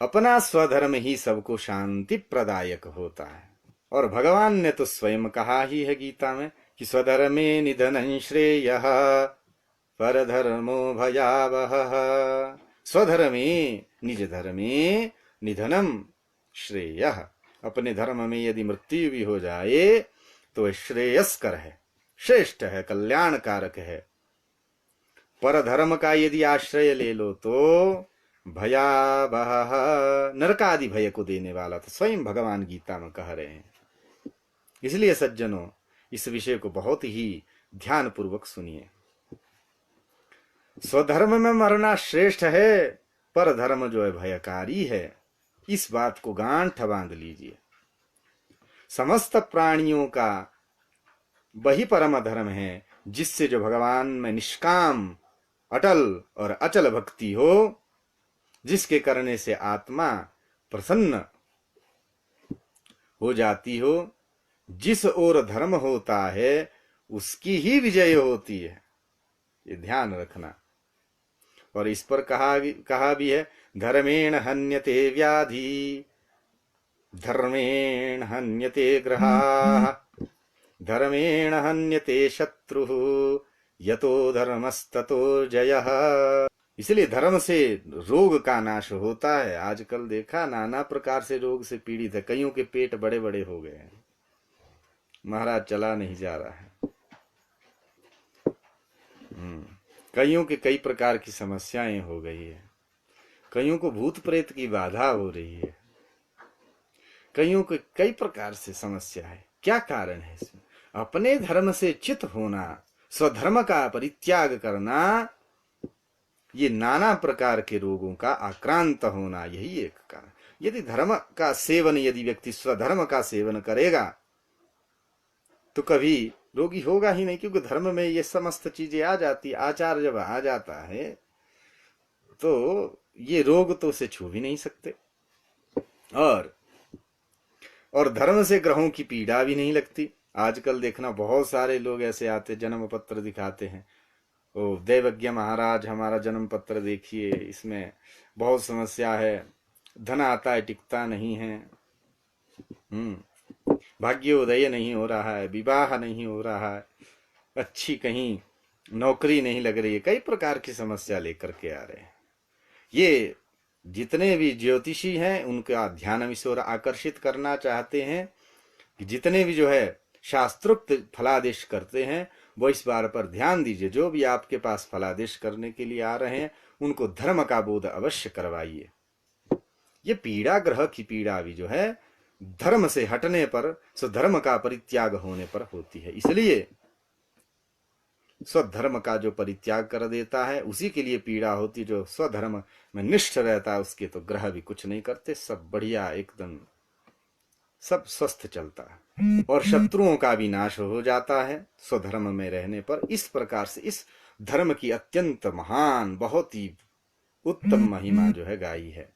अपना स्वधर्म ही सबको शांति प्रदायक होता है। और भगवान ने तो स्वयं कहा ही है गीता में कि स्वधर्मे निधनं श्रेयः परधर्मो भयावहः। स्वधर्मे, निज धर्मे, निधनम श्रेयः, अपने धर्म में यदि मृत्यु भी हो जाए तो वह श्रेयस्कर है, श्रेष्ठ है, कल्याणकारक है। परधर्म का यदि आश्रय ले लो तो भयावह, नरकादि भय को देने वाला, तो स्वयं भगवान गीता में कह रहे हैं। इसलिए सज्जनों, इस विषय को बहुत ही ध्यान पूर्वक सुनिए। स्वधर्म में मरना श्रेष्ठ है, पर धर्म जो है भयकारी है। इस बात को गांठ बांध लीजिए। समस्त प्राणियों का वही परम धर्म है जिससे जो भगवान में निष्काम, अटल और अचल भक्ति हो, जिसके करने से आत्मा प्रसन्न हो जाती हो। जिस ओर धर्म होता है उसकी ही विजय होती है, ये ध्यान रखना। और इस पर कहा भी है, धर्मेण हन्यते व्याधि, धर्मेण हन्यते ग्रहाः, धर्मेण हन्यते शत्रुः, यतो धर्मस्ततो जयः। इसलिए धर्म से रोग का नाश होता है। आजकल देखा, नाना प्रकार से रोग से पीड़ित है। कईयों के पेट बड़े बड़े हो गए हैं, महाराज चला नहीं जा रहा है। कईयों के कई प्रकार की समस्याएं हो गई है। कईयों को भूत प्रेत की बाधा हो रही है। कईयों को कई प्रकार से समस्या है। क्या कारण है इसमें? अपने धर्म से च्युत होना, स्वधर्म का परित्याग करना, ये नाना प्रकार के रोगों का आक्रांत होना, यही एक कारण। यदि धर्म का सेवन, यदि व्यक्ति स्वधर्म का सेवन करेगा तो कभी रोगी होगा ही नहीं, क्योंकि धर्म में ये समस्त चीजें आ जाती। आचार जब आ जाता है तो ये रोग तो उसे छू भी नहीं सकते, और धर्म से ग्रहों की पीड़ा भी नहीं लगती। आजकल देखना, बहुत सारे लोग ऐसे आते, जन्म पत्र दिखाते हैं, ओ देवज्ञ महाराज हमारा जन्म पत्र देखिए, इसमें बहुत समस्या है, धन आता है टिकता नहीं है, भाग्योदय नहीं हो रहा है, विवाह नहीं हो रहा है, अच्छी कहीं नौकरी नहीं लग रही है। कई प्रकार की समस्या लेकर के आ रहे हैं। ये जितने भी ज्योतिषी हैं उनका ध्यान इस ओर आकर्षित करना चाहते हैं कि जितने भी जो है शास्त्रोक्त फलादेश करते हैं वो इस बार पर ध्यान दीजिए। जो भी आपके पास फलादेश करने के लिए आ रहे हैं उनको धर्म का बोध अवश्य करवाइए। ये पीड़ा, ग्रह की पीड़ा भी जो है धर्म से हटने पर, स्वधर्म का परित्याग होने पर होती है। इसलिए स्वधर्म का जो परित्याग कर देता है उसी के लिए पीड़ा होती। जो स्वधर्म में निष्ठ रहता है उसके तो ग्रह भी कुछ नहीं करते, सब बढ़िया, एकदम सब स्वस्थ चलता है और शत्रुओं का भी नाश हो जाता है स्वधर्म में रहने पर। इस प्रकार से इस धर्म की अत्यंत महान, बहुत ही उत्तम महिमा जो है गाई है।